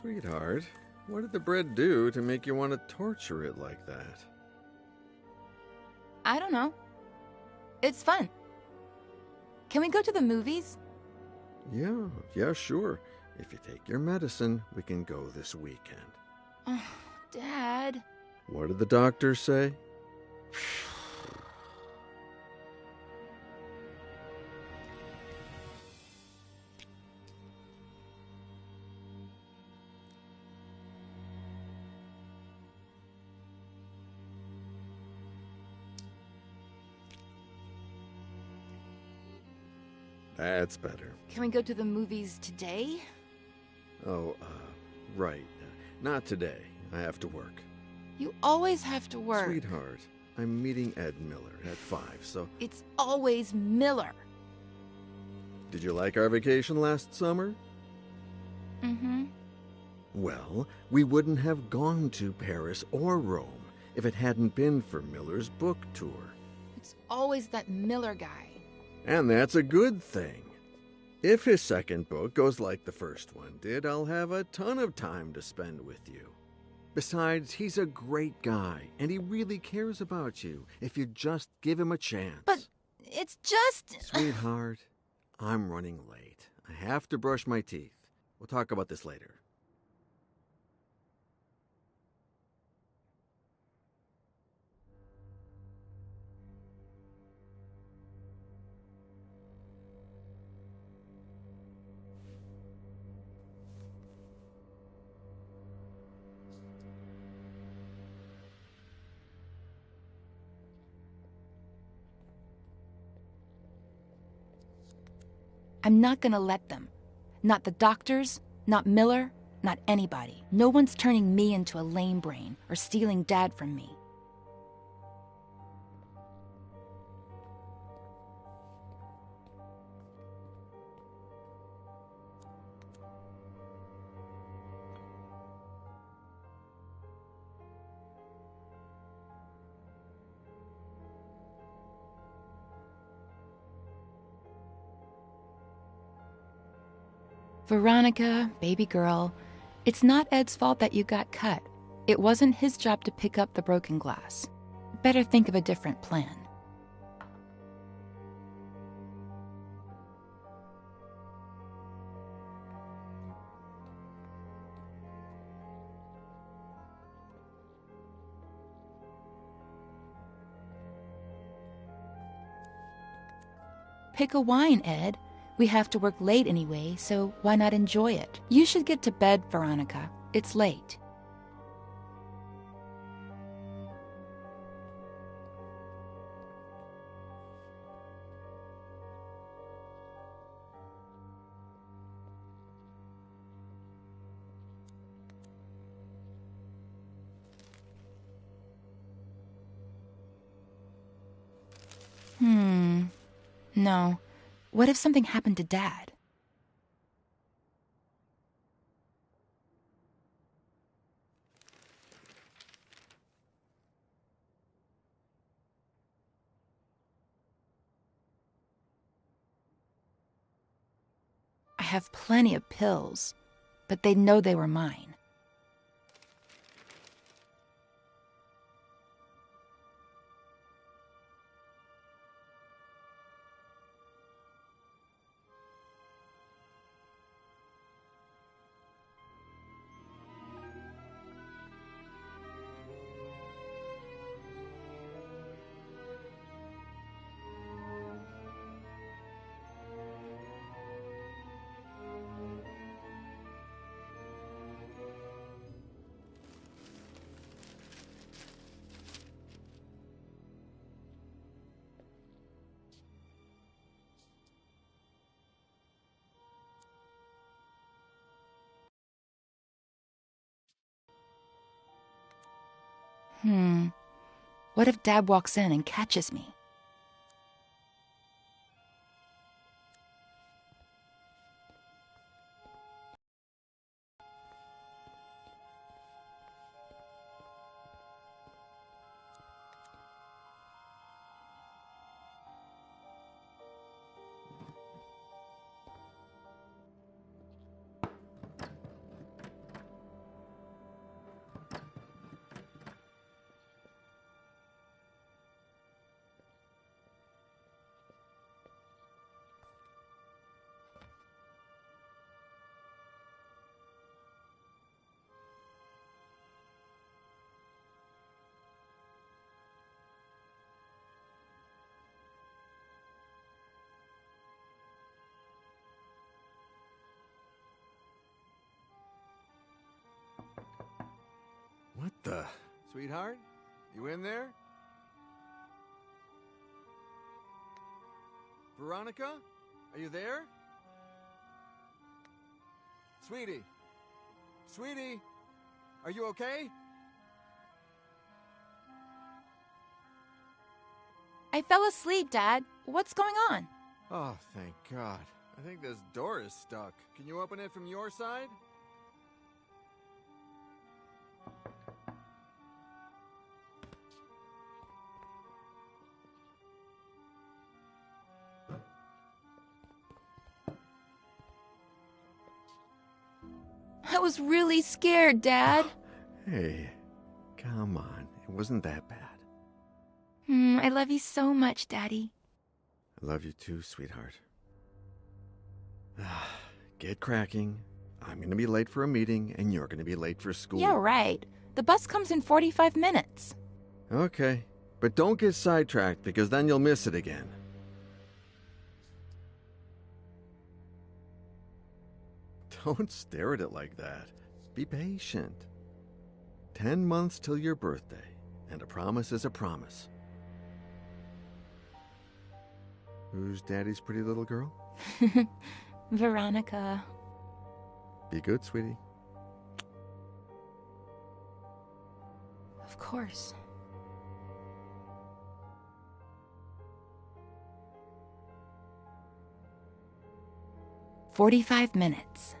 Sweetheart, what did the bread do to make you want to torture it like that? I don't know. It's fun. Can we go to the movies? Yeah, sure. If you take your medicine, we can go this weekend. Oh, Dad. What did the doctor say? That's better. Can we go to the movies today? Oh, right. Not today. I have to work. You always have to work. Sweetheart, I'm meeting Ed Miller at 5, so... It's always Miller. Did you like our vacation last summer? Mm-hmm. Well, we wouldn't have gone to Paris or Rome if it hadn't been for Miller's book tour. It's always that Miller guy. And that's a good thing. If his second book goes like the first one did, I'll have a ton of time to spend with you. Besides, he's a great guy, and he really cares about you if you just give him a chance. But it's just... Sweetheart, I'm running late. I have to brush my teeth. We'll talk about this later. I'm not gonna let them. Not the doctors, not Miller, not anybody. No one's turning me into a lame brain or stealing Dad from me. Veronica, baby girl, it's not Ed's fault that you got cut. It wasn't his job to pick up the broken glass. Better think of a different plan. Pick a wine, Ed. We have to work late anyway, so why not enjoy it? You should get to bed, Veronica. It's late. No. What if something happened to Dad? I have plenty of pills, but they'd know they were mine. What if Dad walks in and catches me? the... Sweetheart? You in there? Veronica? Are you there? Sweetie? Sweetie? Are you okay? I fell asleep, Dad. What's going on? Oh, thank God. I think this door is stuck. Can you open it from your side? I was really scared, Dad. Hey, come on. It wasn't that bad. I love you so much, Daddy. I love you too, sweetheart. Get cracking. I'm gonna be late for a meeting, and you're gonna be late for school. Yeah, right. The bus comes in 45 minutes. Okay, but don't get sidetracked, because then you'll miss it again. Don't stare at it like that. Be patient. 10 months till your birthday, and a promise is a promise. Who's Daddy's pretty little girl? Veronica. Be good, sweetie. Of course. "45 minutes.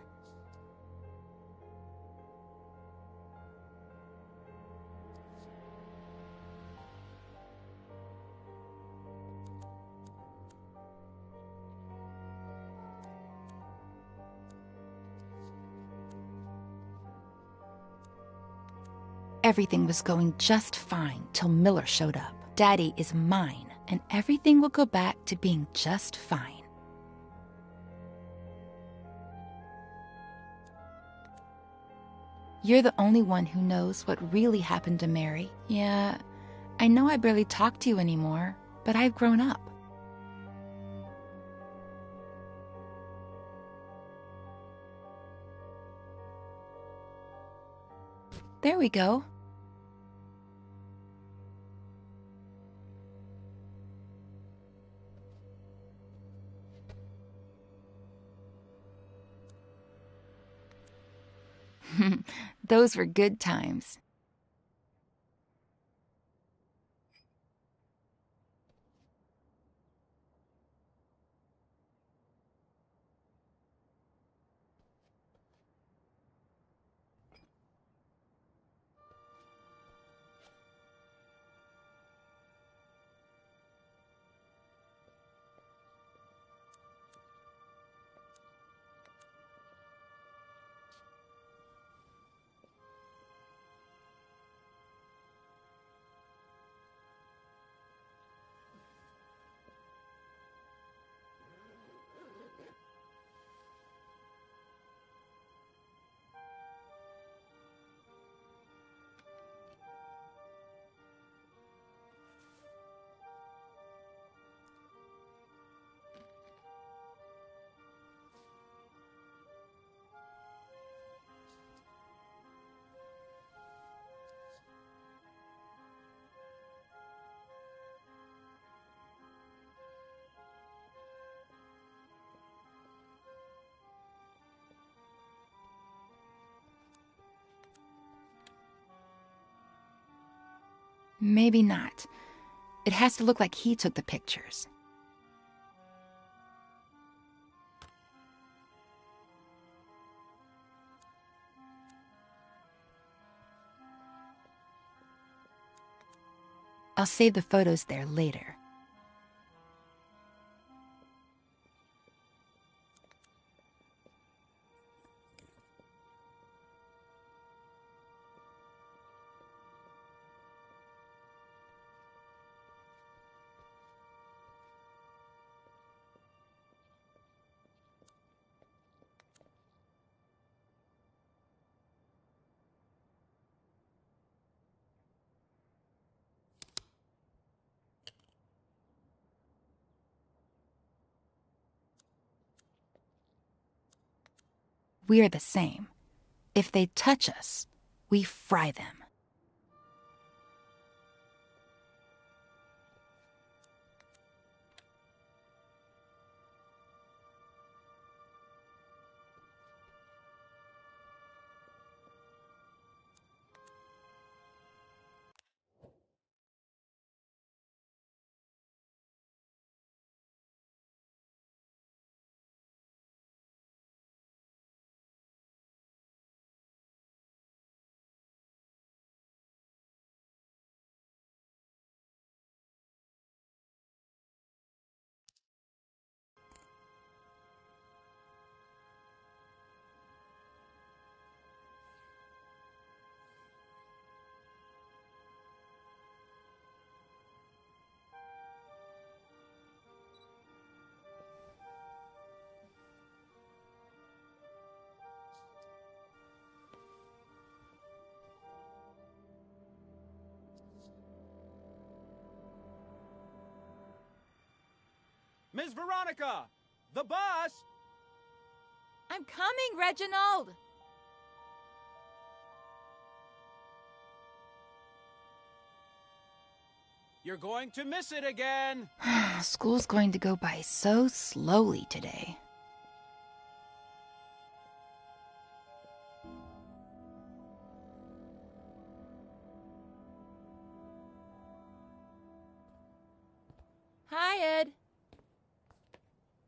Everything was going just fine till Miller showed up. Daddy is mine, and everything will go back to being just fine. You're the only one who knows what really happened to Mary. Yeah, I know I barely talk to you anymore, but I've grown up. There we go. Those were good times. Maybe not. It has to look like he took the pictures. I'll save the photos there later. We're the same. If they touch us, we fry them. Miss Veronica! The bus! I'm coming, Reginald! You're going to miss it again! School's going to go by so slowly today. Hi, Ed.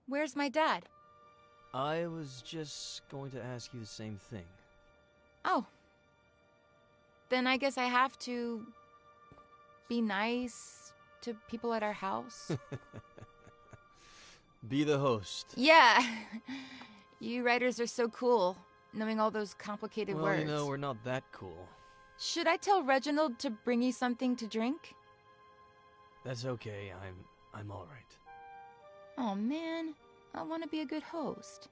Where's my dad? I was just going to ask you the same thing. Oh. Then I guess I have to be nice to people at our house. Be the host. Yeah. You writers are so cool, knowing all those complicated Well, words. you know, we're not that cool. Should I tell Reginald to bring you something to drink? That's okay. I'm all right. Oh, man. I want to be a good host.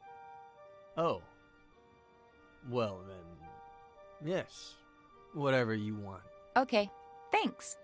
Oh. Well, then, yes. Whatever you want. Okay. Thanks.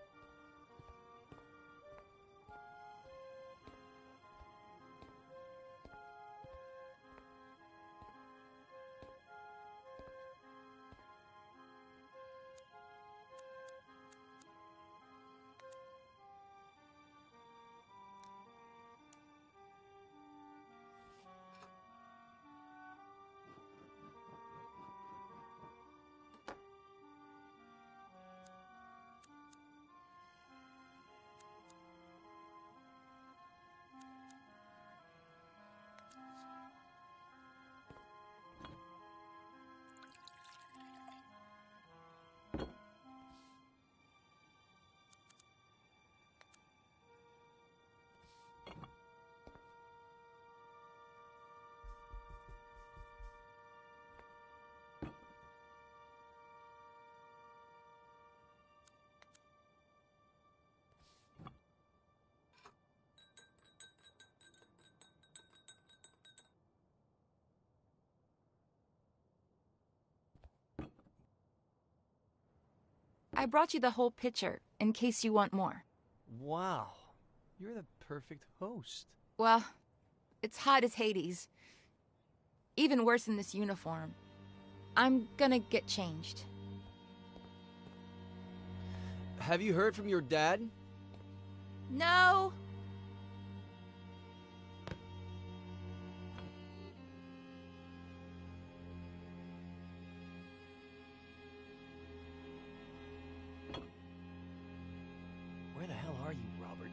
I brought you the whole picture, in case you want more. Wow. You're the perfect host. Well, it's hot as Hades. Even worse in this uniform. I'm gonna get changed. Have you heard from your dad? No! Where the hell are you, Robert?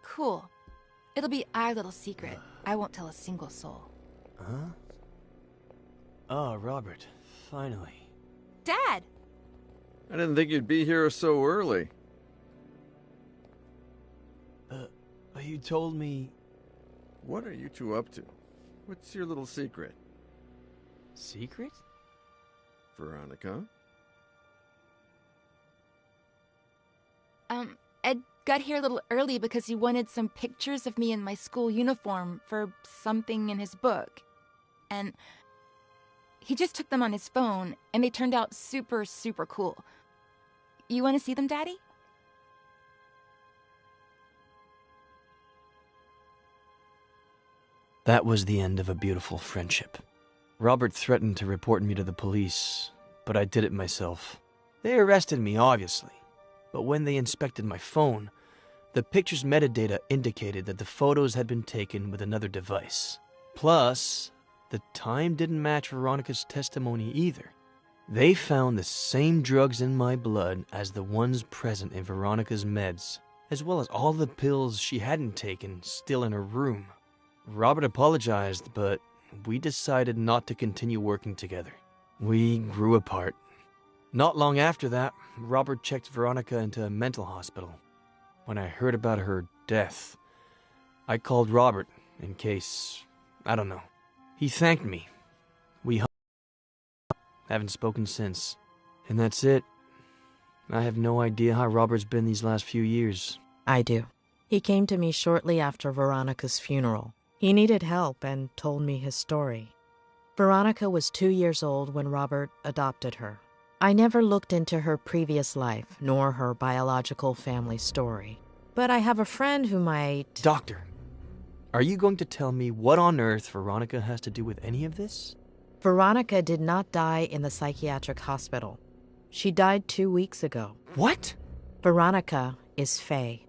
Cool. It'll be our little secret. I won't tell a single soul. Huh? Oh, Robert. Finally. Dad! I didn't think you'd be here so early. You told me... What are you two up to? What's your little secret? Secret? Veronica? Ed got here a little early because he wanted some pictures of me in my school uniform for something in his book. And he just took them on his phone, and they turned out super, super cool. You want to see them, Daddy? That was the end of a beautiful friendship. Robert threatened to report me to the police, but I did it myself. They arrested me, obviously. But when they inspected my phone, the picture's metadata indicated that the photos had been taken with another device. Plus, the time didn't match Veronica's testimony either. They found the same drugs in my blood as the ones present in Veronica's meds, as well as all the pills she hadn't taken still in her room. Robert apologized, but we decided not to continue working together. We grew apart. Not long after that, Robert checked Veronica into a mental hospital. When I heard about her death, I called Robert in case, I don't know. He thanked me. We haven't spoken since. And that's it. I have no idea how Robert's been these last few years. I do. He came to me shortly after Veronica's funeral. He needed help and told me his story. Veronica was 2 years old when Robert adopted her. I never looked into her previous life, nor her biological family story. But I have a friend who might... Doctor, are you going to tell me what on earth Veronica has to do with any of this? Veronica did not die in the psychiatric hospital. She died 2 weeks ago. What? Veronica is Faye.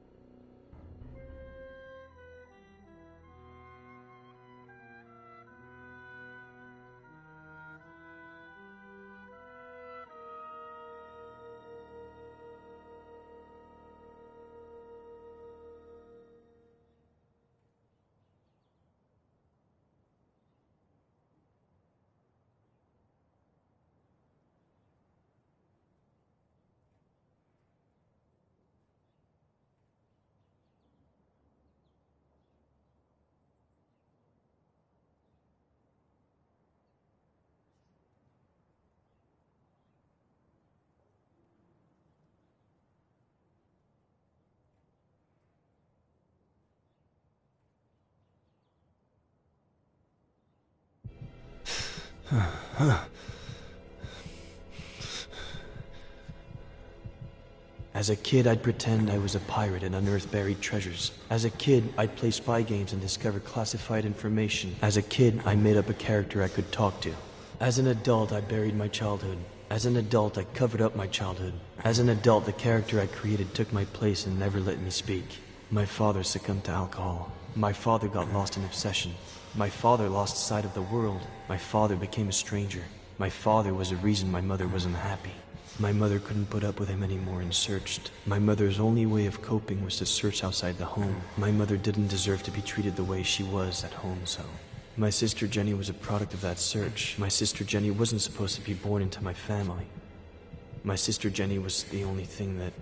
As a kid, I'd pretend I was a pirate and unearth buried treasures. As a kid, I'd play spy games and discover classified information. As a kid, I made up a character I could talk to. As an adult, I buried my childhood. As an adult, I covered up my childhood. As an adult, the character I created took my place and never let me speak. My father succumbed to alcohol. My father got lost in obsession. My father lost sight of the world. My father became a stranger. My father was the reason my mother was unhappy. My mother couldn't put up with him anymore and searched. My mother's only way of coping was to search outside the home. My mother didn't deserve to be treated the way she was at home, so... My sister Jenny was a product of that search. My sister Jenny wasn't supposed to be born into my family. My sister Jenny was the only thing that...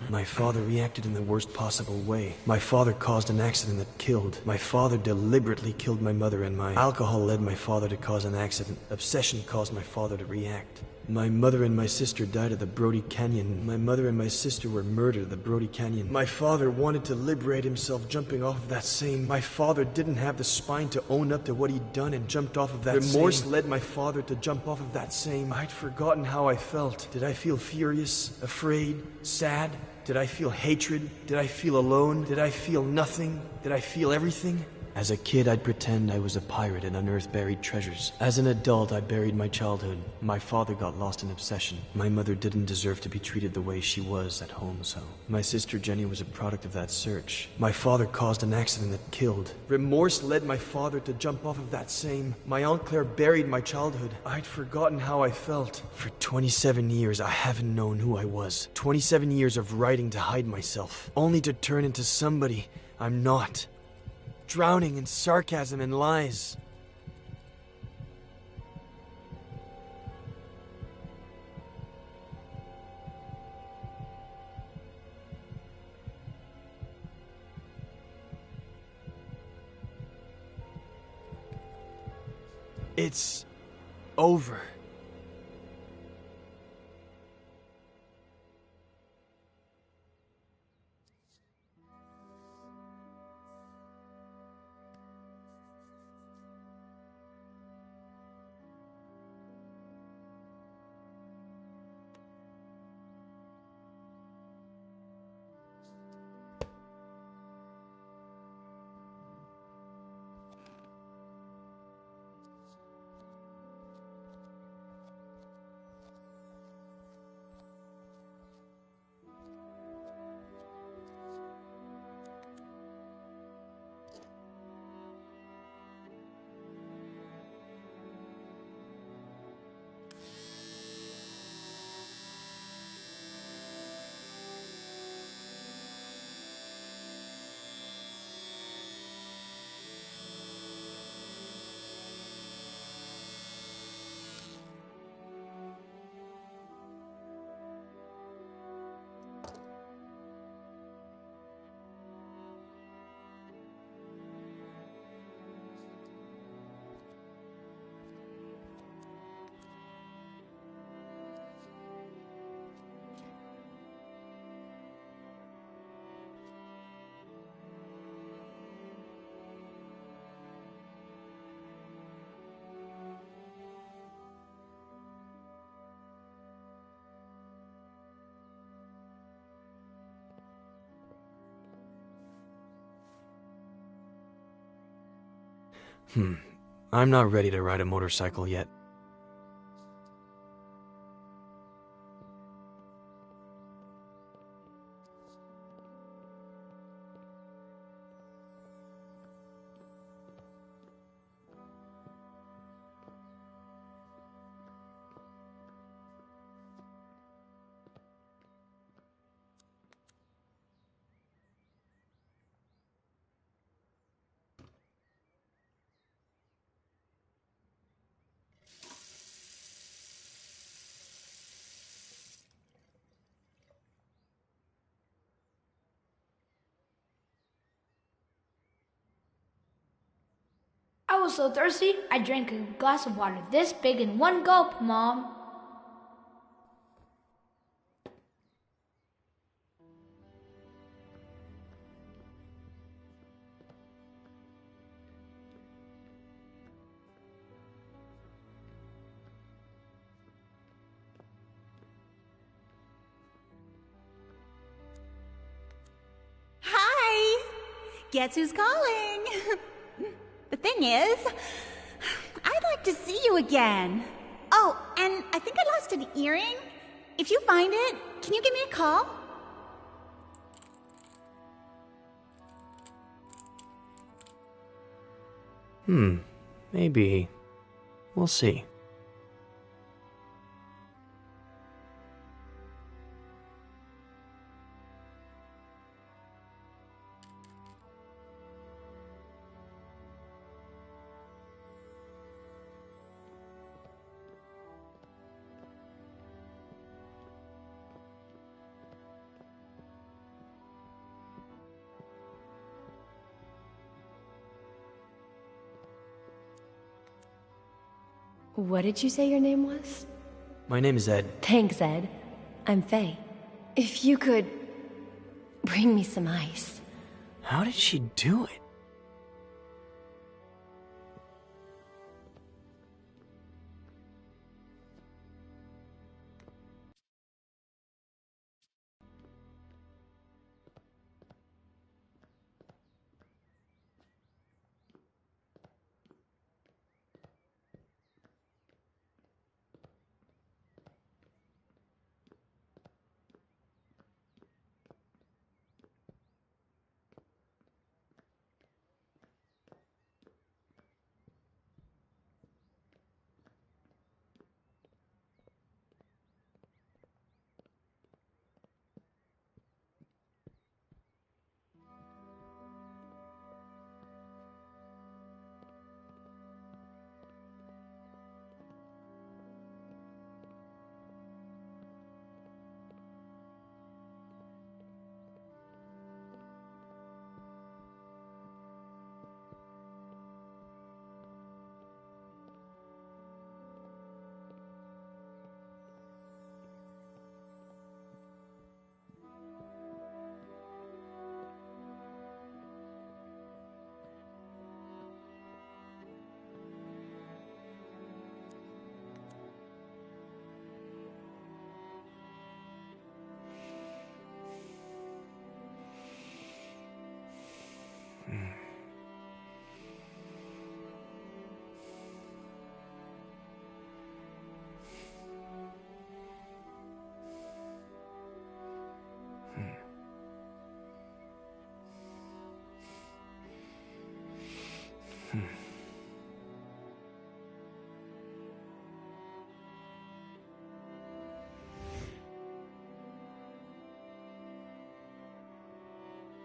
My father reacted in the worst possible way. My father caused an accident that killed. My father deliberately killed my mother, and my alcohol led my father to cause an accident. Obsession caused my father to react. My mother and my sister died at the Brody Canyon. My mother and my sister were murdered at the Brody Canyon. My father wanted to liberate himself jumping off of that same... My father didn't have the spine to own up to what he'd done and jumped off of that Remorse led my father to jump off of that same... I'd forgotten how I felt. Did I feel furious, afraid, sad? Did I feel hatred? Did I feel alone? Did I feel nothing? Did I feel everything? As a kid, I'd pretend I was a pirate and unearth buried treasures. As an adult, I buried my childhood. My father got lost in obsession. My mother didn't deserve to be treated the way she was at home, so... My sister Jenny was a product of that search. My father caused an accident that killed. Remorse led my father to jump off of that same... My Aunt Claire buried my childhood. I'd forgotten how I felt. For 27 years, I haven't known who I was. 27 years of writing to hide myself, only to turn into somebody I'm not. Drowning in sarcasm and lies. It's over. I'm not ready to ride a motorcycle yet. I was so thirsty, I drank a glass of water this big in one gulp, Mom. Hi! Guess who's calling? The thing is, I'd like to see you again. Oh, and I think I lost an earring. If you find it, can you give me a call? Maybe. We'll see. What did you say your name was? My name is Ed. Thanks, Ed. I'm Faye. If you could bring me some ice. How did she do it?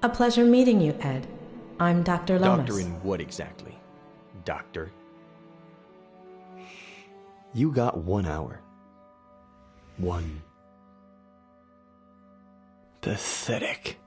A pleasure meeting you, Ed. I'm Dr. Lomas. Doctor in what exactly? Doctor? You got 1 hour. One. Pathetic.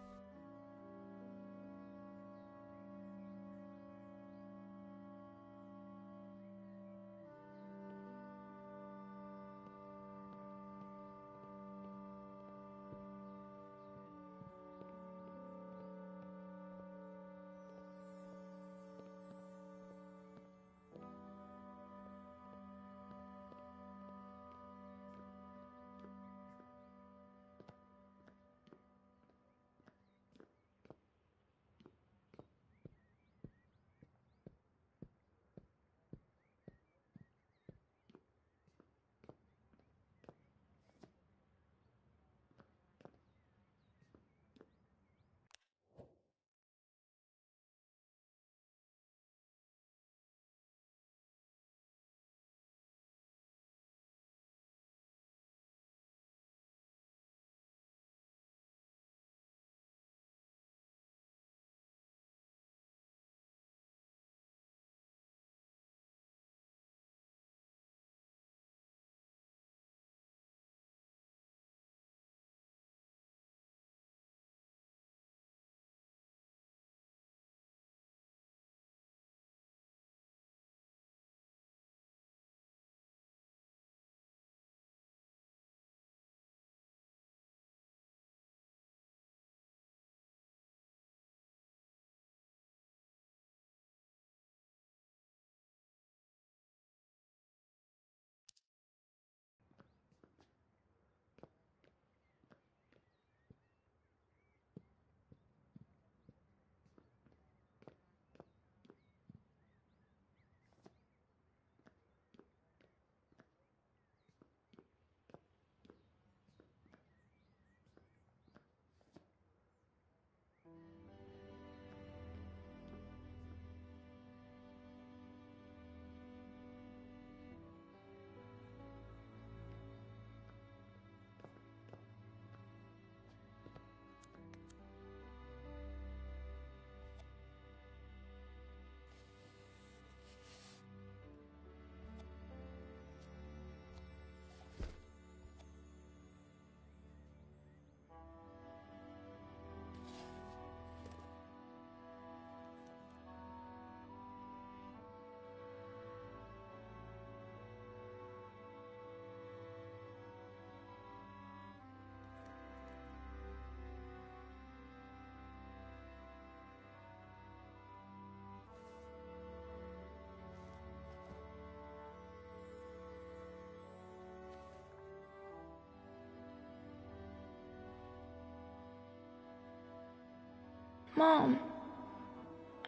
Mom,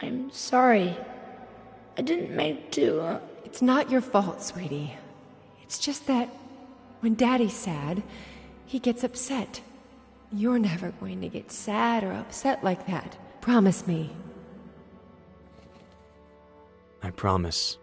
I'm sorry. I didn't mean to. It's not your fault, sweetie. It's just that when Daddy's sad, he gets upset. You're never going to get sad or upset like that. Promise me. I promise.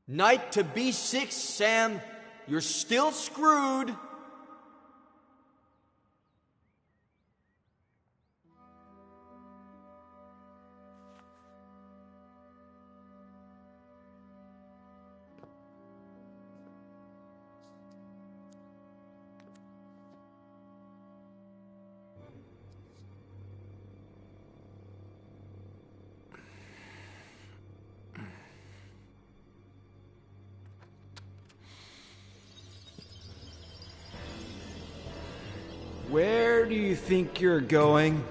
Knight to B6, Sam. You're still screwed. Where do you think you're going?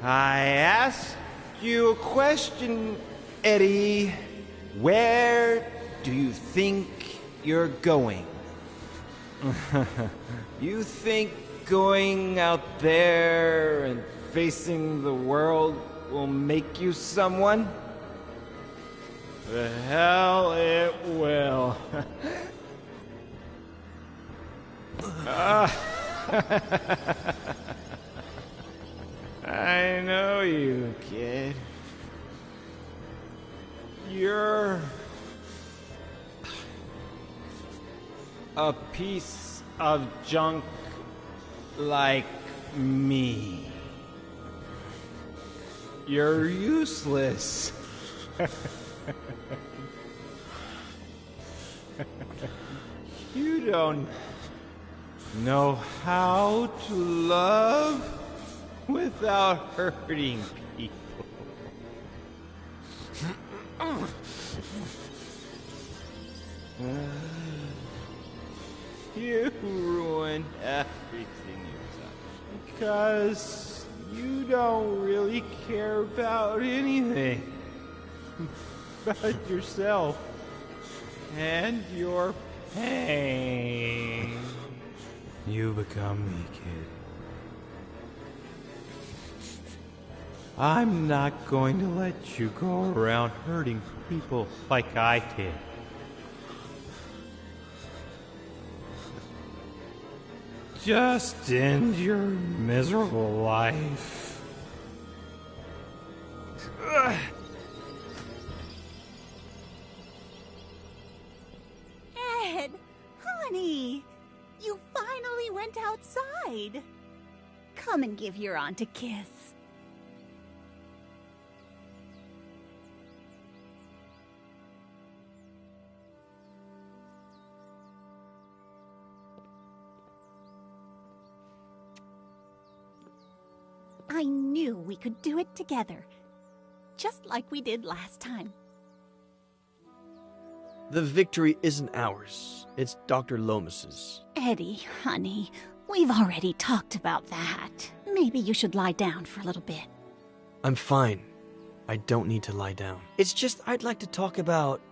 I asked you a question, Eddie. Where do you think you're going? You think going out there and facing the world will make you someone? The hell it will. I know you, kid. You're a piece of junk like me. You're useless. You don't know how to love without hurting people. You ruin everything you touch because you don't really care about anything but yourself and your pain. You become me, kid. I'm not going to let you go around hurting people like I did. Just end your miserable life. Ed, honey, you finally went outside. Come and give your aunt a kiss. I knew we could do it together, just like we did last time. The victory isn't ours. It's Dr. Lomas's. Eddie, honey, we've already talked about that. Maybe you should lie down for a little bit. I'm fine. I don't need to lie down. It's just I'd like to talk about...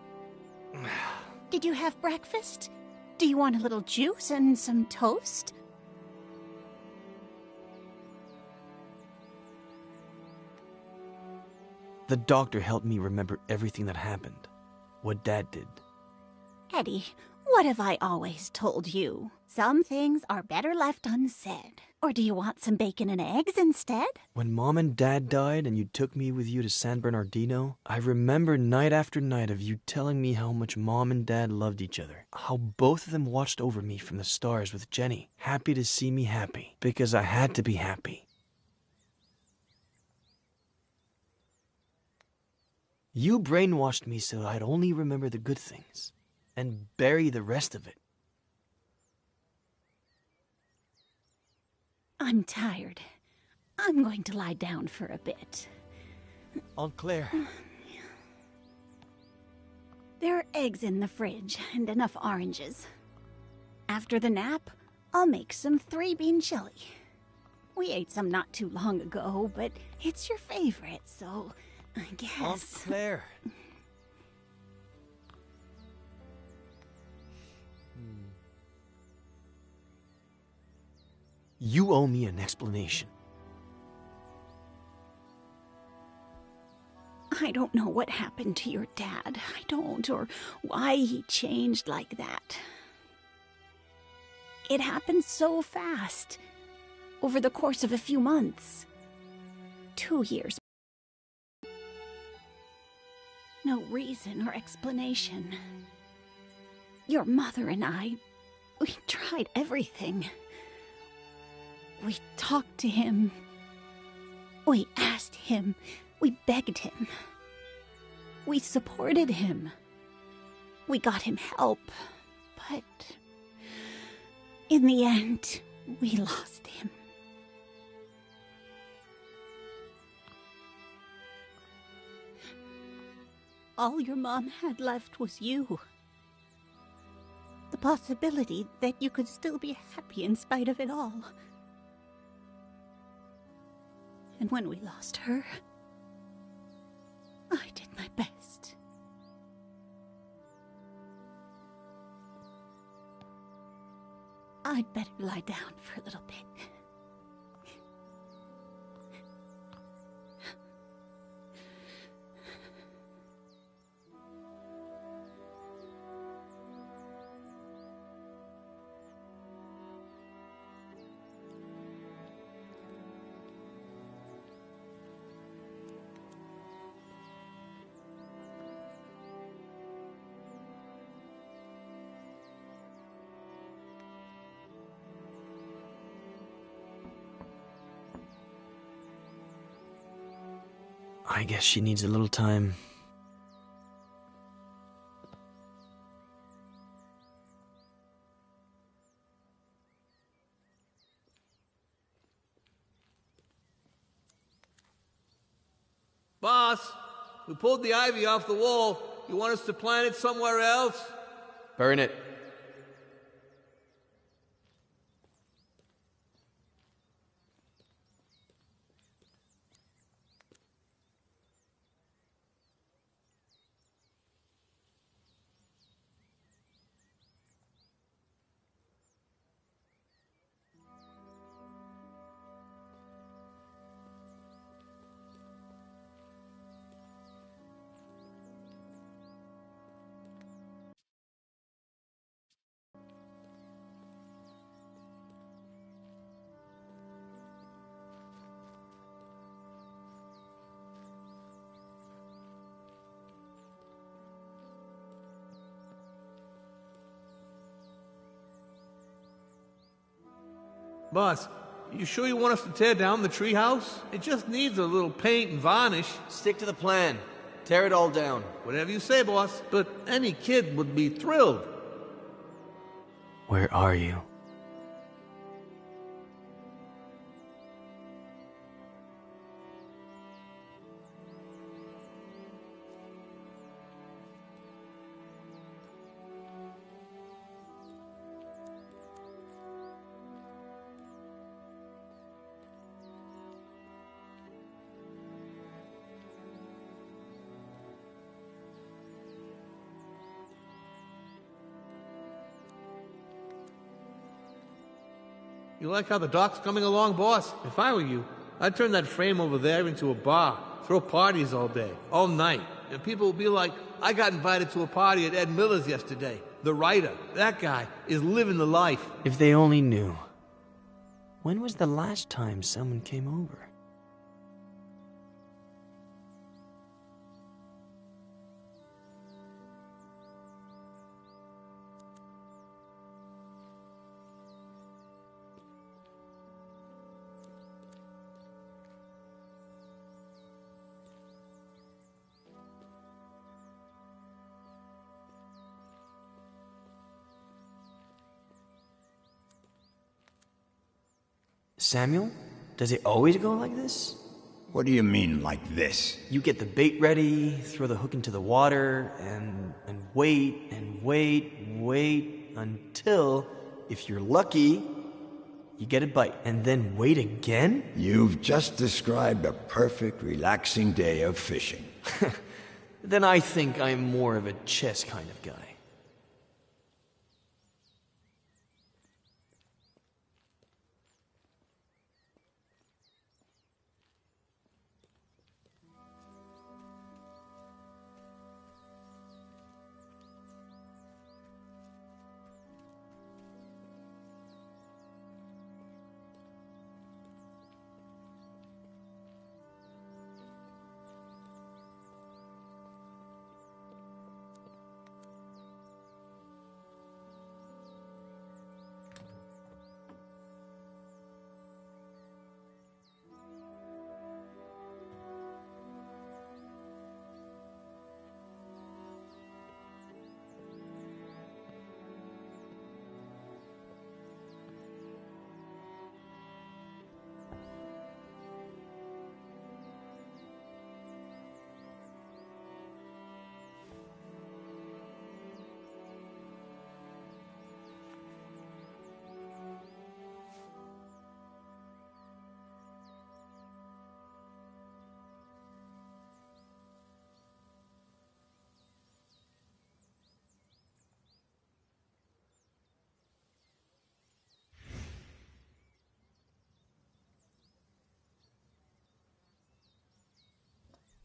Did you have breakfast? Do you want a little juice and some toast? The doctor helped me remember everything that happened. What Dad did. Eddie, what have I always told you? Some things are better left unsaid. Or do you want some bacon and eggs instead? When Mom and Dad died and you took me with you to San Bernardino, I remember night after night of you telling me how much Mom and Dad loved each other. How both of them watched over me from the stars with Jenny, happy to see me happy, because I had to be happy. You brainwashed me so I'd only remember the good things and bury the rest of it. I'm tired. I'm going to lie down for a bit. Aunt Claire. There are eggs in the fridge and enough oranges. After the nap, I'll make some 3-bean chili. We ate some not too long ago, but it's your favorite, so I guess... Aunt Claire. You owe me an explanation. I don't know what happened to your dad. I don't, or why he changed like that. It happened so fast. Over the course of a few months. 2 years. No reason or explanation. Your mother and I, we tried everything. We talked to him. We asked him. We begged him. We supported him. We got him help. But in the end, we lost him. All your mom had left was you. The possibility that you could still be happy in spite of it all. And when we lost her, I did my best. I'd better lie down for a little bit. I guess she needs a little time. Boss, we pulled the ivy off the wall. You want us to plant it somewhere else? Burn it. Boss, you sure you want us to tear down the treehouse? It just needs a little paint and varnish. Stick to the plan. Tear it all down. Whatever you say, boss. But any kid would be thrilled. Where are you? You like how the dock's coming along, boss? If I were you, I'd turn that frame over there into a bar. Throw parties all day, all night. And people will be like, I got invited to a party at Ed Miller's yesterday. The writer, that guy, is living the life. If they only knew. When was the last time someone came over? Samuel, does it always go like this? What do you mean, like this? You get the bait ready, throw the hook into the water, and wait and wait until, if you're lucky, you get a bite. And then wait again? You've just described a perfect, relaxing day of fishing. Then I think I'm more of a chess kind of guy.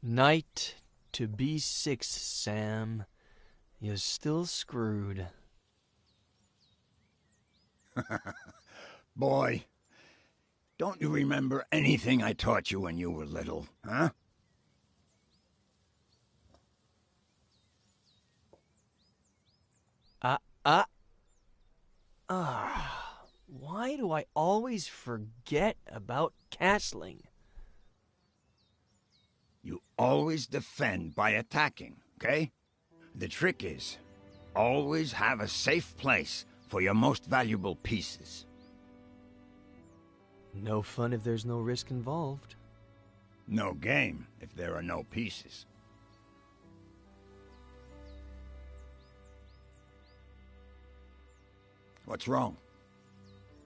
Night to B6, Sam. You're still screwed. Boy, don't you remember anything I taught you when you were little, huh? Why do I always forget about castling? You always defend by attacking, okay? The trick is, always have a safe place for your most valuable pieces. No fun if there's no risk involved. No game if there are no pieces. What's wrong?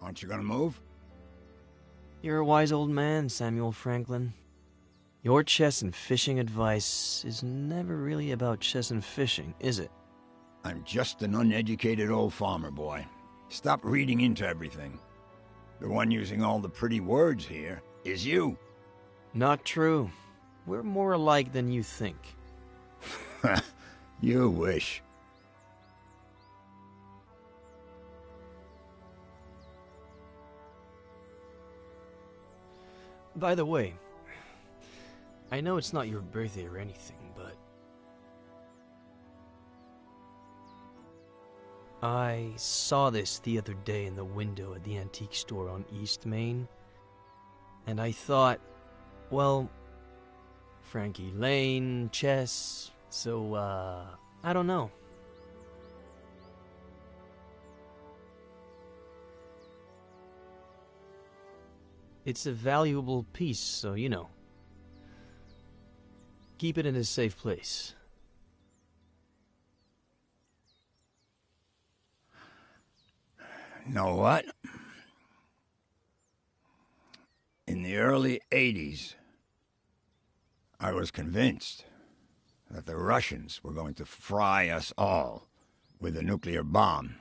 Aren't you gonna move? You're a wise old man, Samuel Franklin. Your chess and fishing advice is never really about chess and fishing, is it? I'm just an uneducated old farmer boy. Stop reading into everything. The one using all the pretty words here is you. Not true. We're more alike than you think. You wish. By the way, I know it's not your birthday or anything, but I saw this the other day in the window at the antique store on East Main, and I thought, well, Frankie Lane, chess, so, I don't know. It's a valuable piece, so, you know. Keep it in a safe place. Know what? In the early 80s, I was convinced that the Russians were going to fry us all with a nuclear bomb.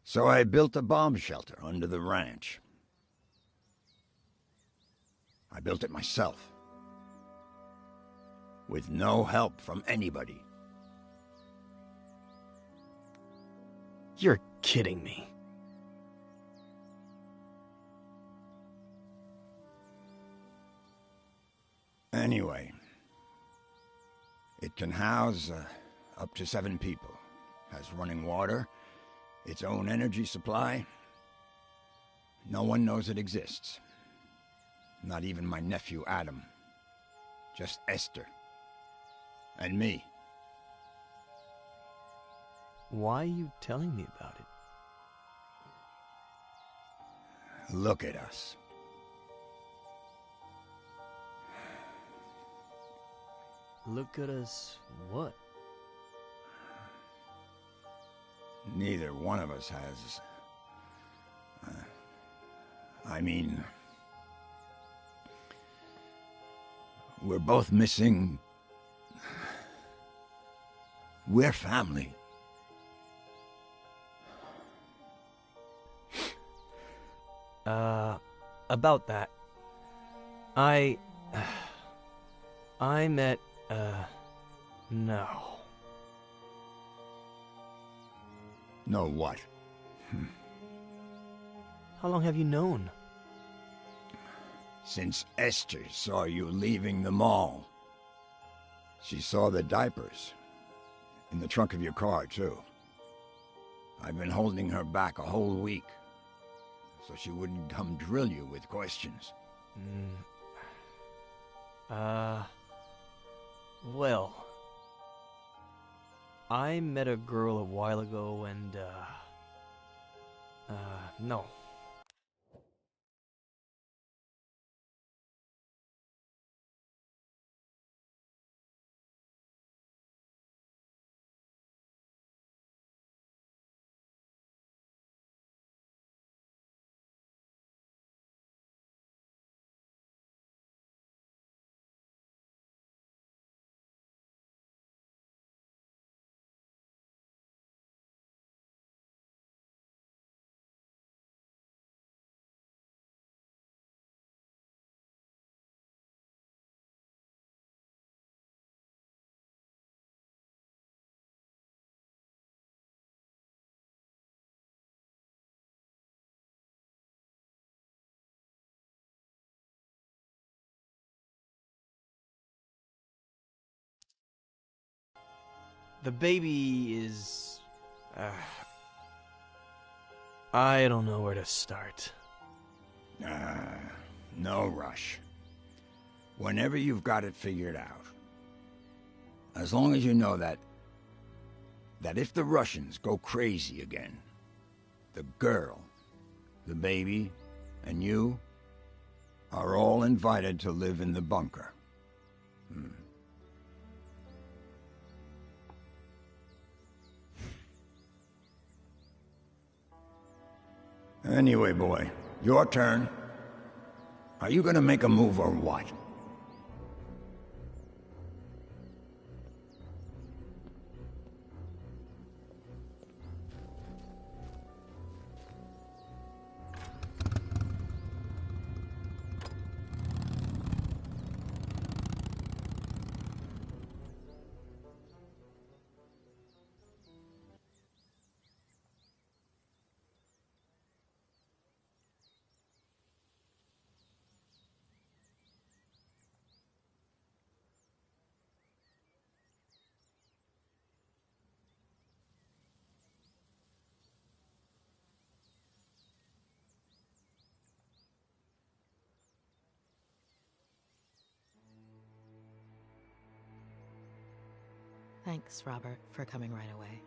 So I built a bomb shelter under the ranch. I built it myself, with no help from anybody. You're kidding me. Anyway, it can house up to 7 people. Has running water, its own energy supply. No one knows it exists. Not even my nephew Adam. Just Esther. And me. Why are you telling me about it? Look at us. Look at us what? Neither one of us has... I mean... We're both missing... We're family. About that. I met, no. No what? How long have you known? Since Esther saw you leaving the mall. She saw the diapers. In the trunk of your car, too. I've been holding her back a whole week. So she wouldn't come drill you with questions. Well... I met a girl a while ago and, no. The baby is... I don't know where to start. No rush. Whenever you've got it figured out. As long as you know that if the Russians go crazy again, the girl, the baby, and you are all invited to live in the bunker. Anyway, boy, your turn. Are you gonna make a move or what? Thanks, Robert, for coming right away.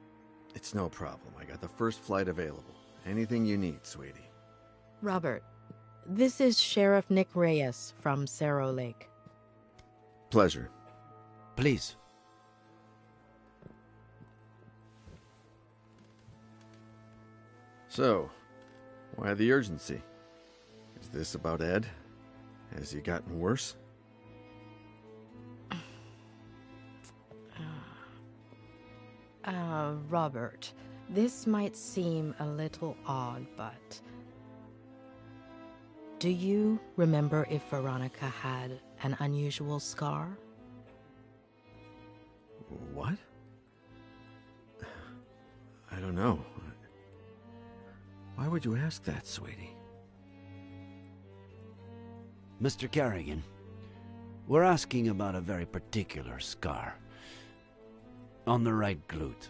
It's no problem. I got the first flight available. Anything you need, sweetie. Robert, this is Sheriff Nick Reyes from Cerro Lake. Pleasure. Please. So, why the urgency? Is this about Ed? Has he gotten worse? Robert, this might seem a little odd, but... Do you remember if Veronica had an unusual scar? What? I don't know. Why would you ask that, sweetie? Mr. Carrigan, we're asking about a very particular scar. On the right glute.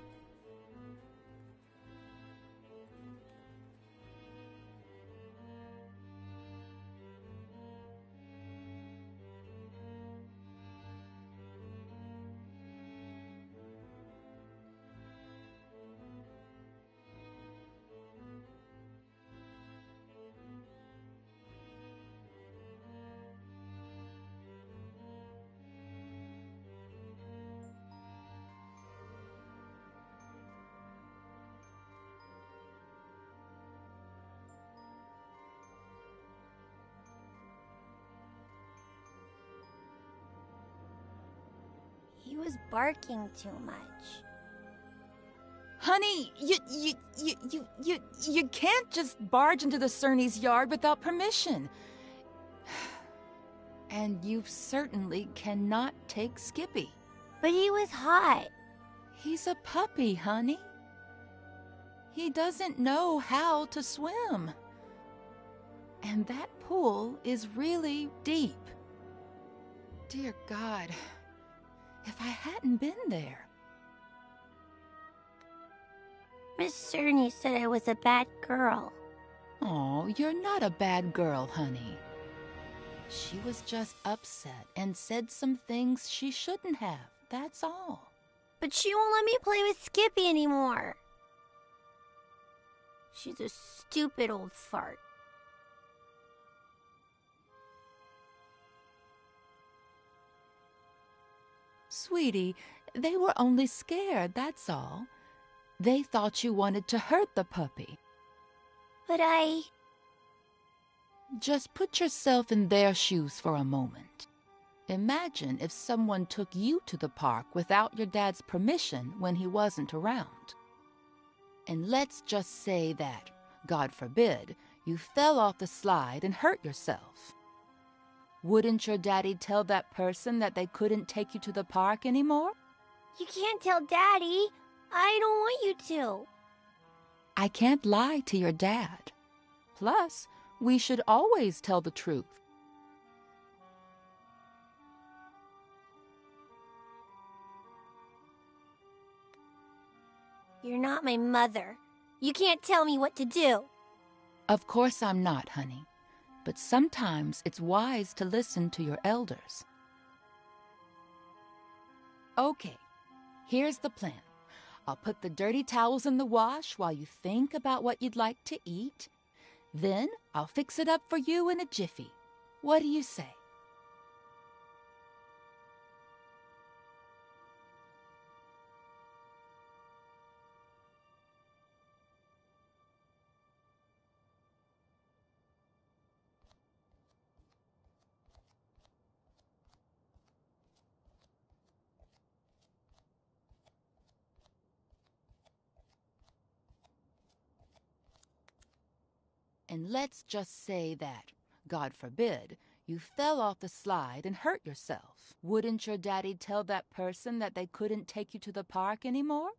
He was barking too much. Honey, you can't just barge into the Cerny's yard without permission. And you certainly cannot take Skippy. But he was hot. He's a puppy, honey. He doesn't know how to swim. And that pool is really deep. Dear God, if I hadn't been there. Miss Cerny said I was a bad girl. Oh, you're not a bad girl, honey. She was just upset and said some things she shouldn't have, that's all. But she won't let me play with Skippy anymore. She's a stupid old fart. Sweetie, they were only scared, that's all. They thought you wanted to hurt the puppy. But I... Just put yourself in their shoes for a moment. Imagine if someone took you to the park without your dad's permission when he wasn't around. And let's just say that, God forbid, you fell off the slide and hurt yourself. Wouldn't your daddy tell that person that they couldn't take you to the park anymore? You can't tell Daddy. I don't want you to. I can't lie to your dad. Plus, we should always tell the truth. You're not my mother. You can't tell me what to do. Of course I'm not, honey. But sometimes it's wise to listen to your elders. Okay, here's the plan. I'll put the dirty towels in the wash while you think about what you'd like to eat. Then I'll fix it up for you in a jiffy. What do you say? And let's just say that, God forbid, you fell off the slide and hurt yourself. Wouldn't your daddy tell that person that they couldn't take you to the park anymore?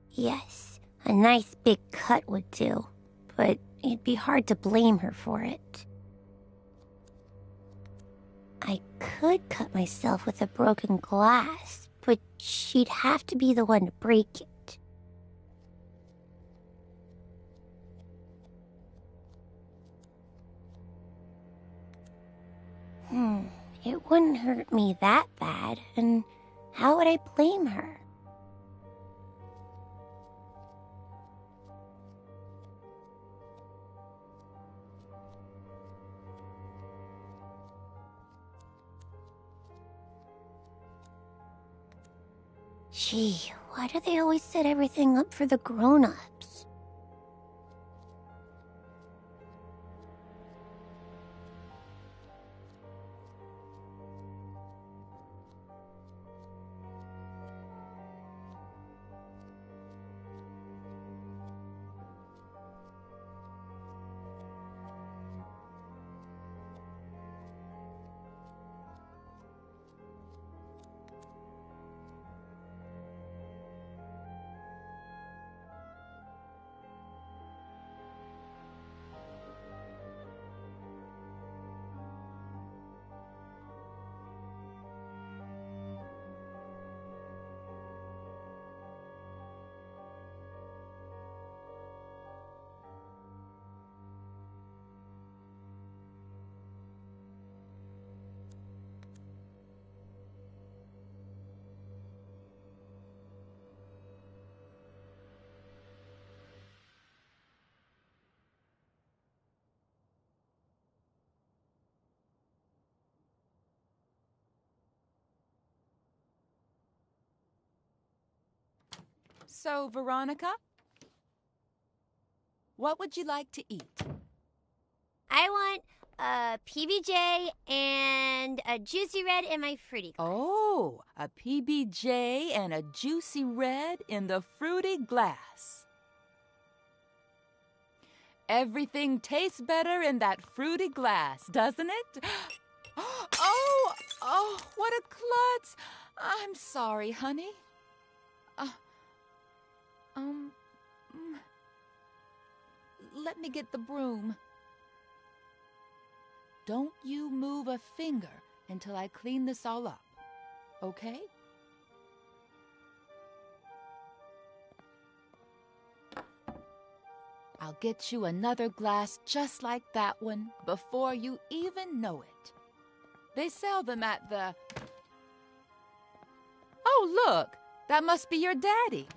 Yes, a nice big cut would do, but it'd be hard to blame her for it. I could cut myself with a broken glass, but she'd have to be the one to break it. It wouldn't hurt me that bad, and how would I blame her? Gee, why do they always set everything up for the grown-ups? So, Veronica, what would you like to eat? I want a PBJ and a juicy red in my fruity glass. Oh, a PBJ and a juicy red in the fruity glass. Everything tastes better in that fruity glass, doesn't it? Oh, what a klutz. I'm sorry, honey. Let me get the broom. Don't you move a finger until I clean this all up, okay? I'll get you another glass just like that one before you even know it. They sell them at the... Oh, look! That must be your daddy.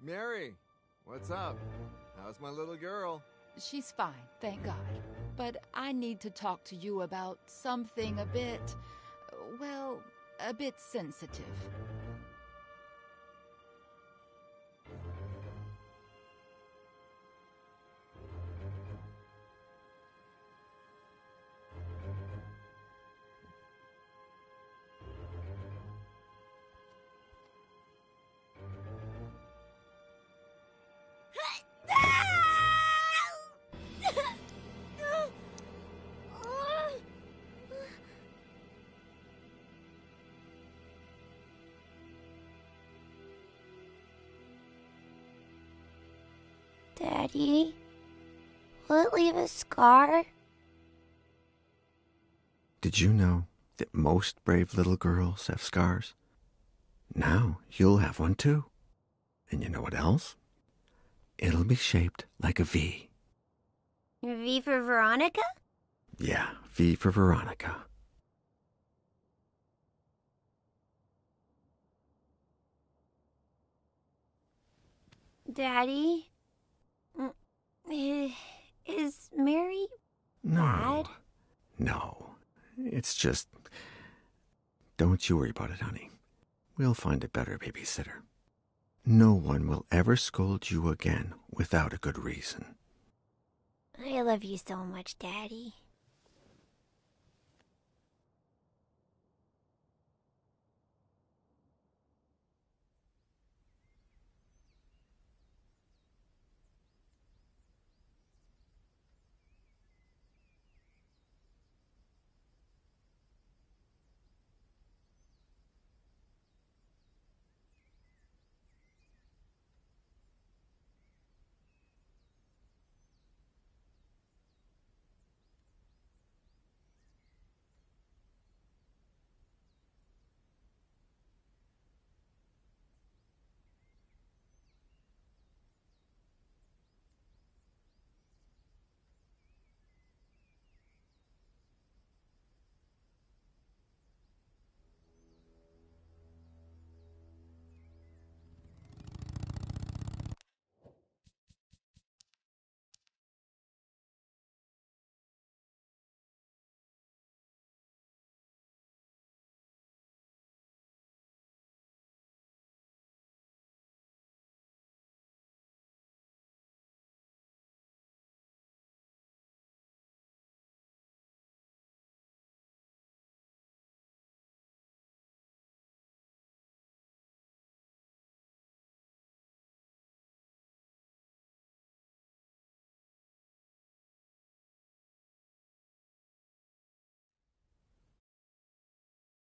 Mary, what's up? How's my little girl? She's fine, thank God. But I need to talk to you about something a bit, well, a bit sensitive. Daddy, will it leave a scar? Did you know that most brave little girls have scars? Now you'll have one too. And you know what else? It'll be shaped like a V. V for Veronica? Yeah, V for Veronica. Daddy? Is Mary bad? No. It's just... Don't you worry about it, honey. We'll find a better babysitter. No one will ever scold you again without a good reason. I love you so much, Daddy.